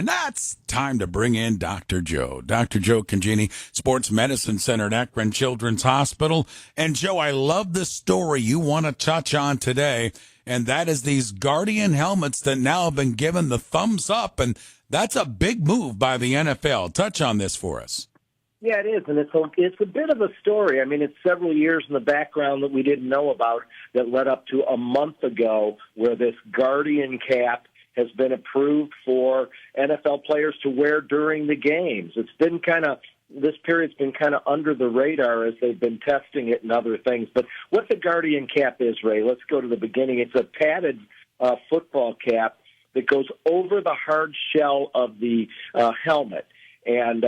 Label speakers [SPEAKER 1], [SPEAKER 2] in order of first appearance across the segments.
[SPEAKER 1] And that's time to bring in Dr. Joe. Dr. Joe Congini, Sports Medicine Center at Akron Children's Hospital. And Joe, I love the story you want to touch on today, and that is these Guardian helmets that now have been given the thumbs up, and that's a big move by the NFL. Touch on this for us.
[SPEAKER 2] Yeah, it is, and it's a bit of a story. I mean, it's several years in the background that we didn't know about that led up to a month ago where this Guardian cap has been approved for NFL players to wear during the games. It's been this period's been kind of under the radar as they've been testing it and other things. But what the Guardian cap is, Ray, let's go to the beginning. It's a padded football cap that goes over the hard shell of the helmet. And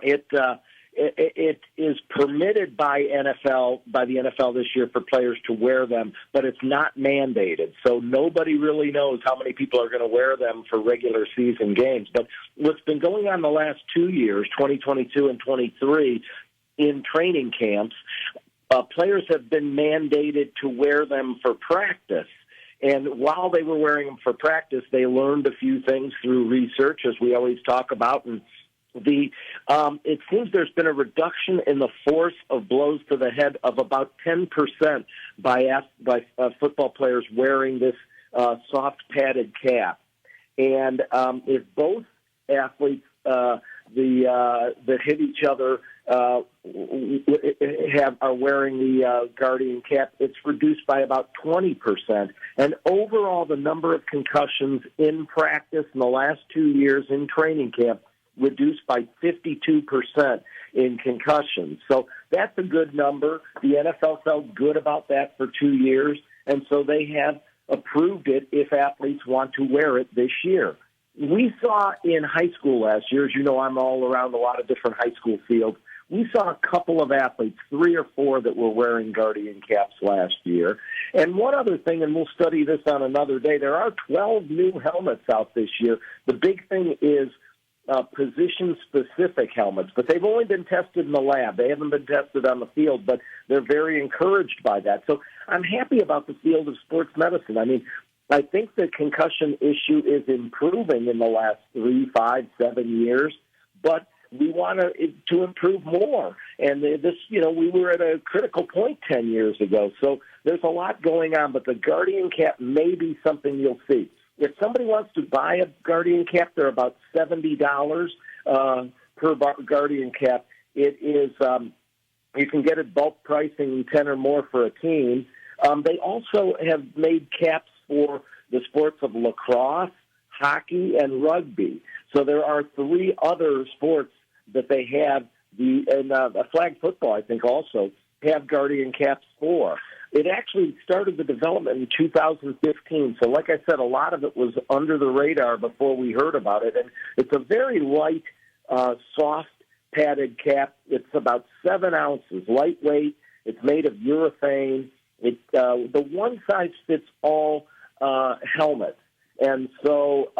[SPEAKER 2] it is permitted by the NFL this year for players to wear them, but it's not mandated. So nobody really knows how many people are going to wear them for regular season games. But what's been going on the last 2 years, 2022 and 23, in training camps, players have been mandated to wear them for practice. And while they were wearing them for practice, they learned a few things through research, as we always talk about, and it seems there's been a reduction in the force of blows to the head of about 10% by football players wearing this soft padded cap. And if both athletes that hit each other are wearing the Guardian cap, it's reduced by about 20%. And overall, the number of concussions in practice in the last 2 years in training camp reduced by 52% in concussions. So that's a good number. The NFL felt good about that for 2 years, and so they have approved it if athletes want to wear it this year. We saw in high school last year, as you know, I'm all around a lot of different high school fields. We saw a couple of athletes, 3 or 4, that were wearing Guardian caps last year. And one other thing, and we'll study this on another day, there are 12 new helmets out this year. The big thing is position-specific helmets, but they've only been tested in the lab. They haven't been tested on the field, but they're very encouraged by that. So I'm happy about the field of sports medicine. I mean, I think the concussion issue is improving in the last 3, 5, 7 years, but we want to improve more. And we were at a critical point 10 years ago. So there's a lot going on, but the Guardian cap may be something you'll see. If somebody wants to buy a Guardian cap, they're about $70 per Guardian cap. It is you can get it bulk pricing, 10 or more for a team. They also have made caps for the sports of lacrosse, hockey, and rugby. So there are 3 other sports that they have. Flag football, I think, also have Guardian caps for. It actually started the development in 2015. So like I said, a lot of it was under the radar before we heard about it. And it's a very light, soft padded cap. It's about 7 ounces, lightweight. It's made of urethane. The one-size-fits-all helmet. And so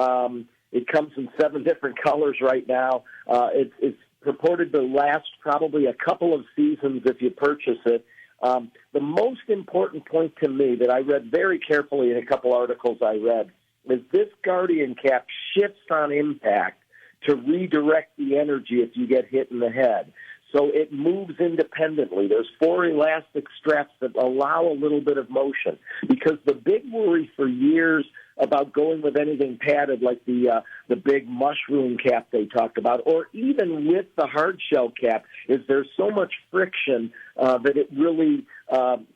[SPEAKER 2] it comes in 7 different colors right now. It's purported to last probably a couple of seasons if you purchase it. The most important point to me that I read very carefully in a couple articles I read is this Guardian cap shifts on impact to redirect the energy if you get hit in the head. So it moves independently. There's 4 elastic straps that allow a little bit of motion. Because the big worry for years about going with anything padded like the big mushroom cap they talked about, or even with the hard shell cap, is there's so much friction that it really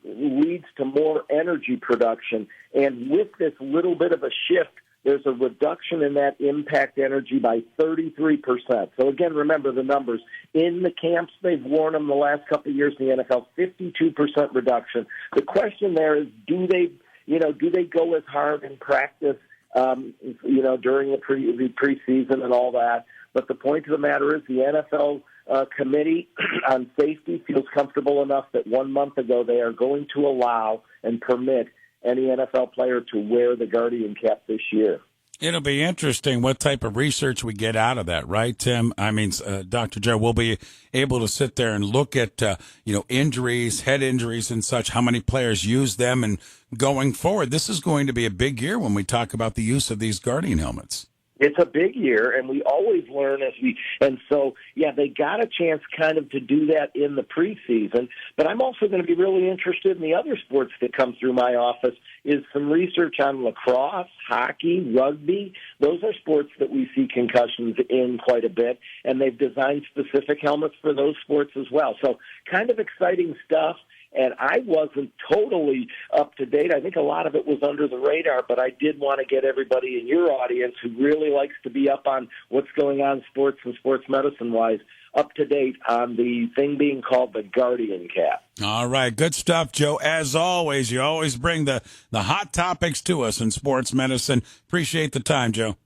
[SPEAKER 2] leads to more energy production. And with this little bit of a shift, there's a reduction in that impact energy by 33%. So again, remember the numbers. In the camps, they've worn them the last couple of years in the NFL, 52% reduction. The question there is, do they go as hard in practice, during the preseason and all that? But the point of the matter is the NFL committee on safety feels comfortable enough that 1 month ago they are going to allow and permit any NFL player to wear the Guardian cap this year.
[SPEAKER 1] It'll be interesting what type of research we get out of that, right, Tim? I mean, Dr. Joe, we'll be able to sit there and look at, injuries, head injuries and such, how many players use them, and going forward, this is going to be a big year when we talk about the use of these Guardian helmets.
[SPEAKER 2] It's a big year, and we always learn and so, yeah, they got a chance kind of to do that in the preseason. But I'm also going to be really interested in the other sports that come through my office is some research on lacrosse, hockey, rugby. Those are sports that we see concussions in quite a bit, and they've designed specific helmets for those sports as well. So kind of exciting stuff. And I wasn't totally up to date. I think a lot of it was under the radar, but I did want to get everybody in your audience who really likes to be up on what's going on sports and sports medicine-wise, up to date on the thing being called the Guardian Cap.
[SPEAKER 1] All right, good stuff, Joe. As always, you always bring the hot topics to us in sports medicine. Appreciate the time, Joe.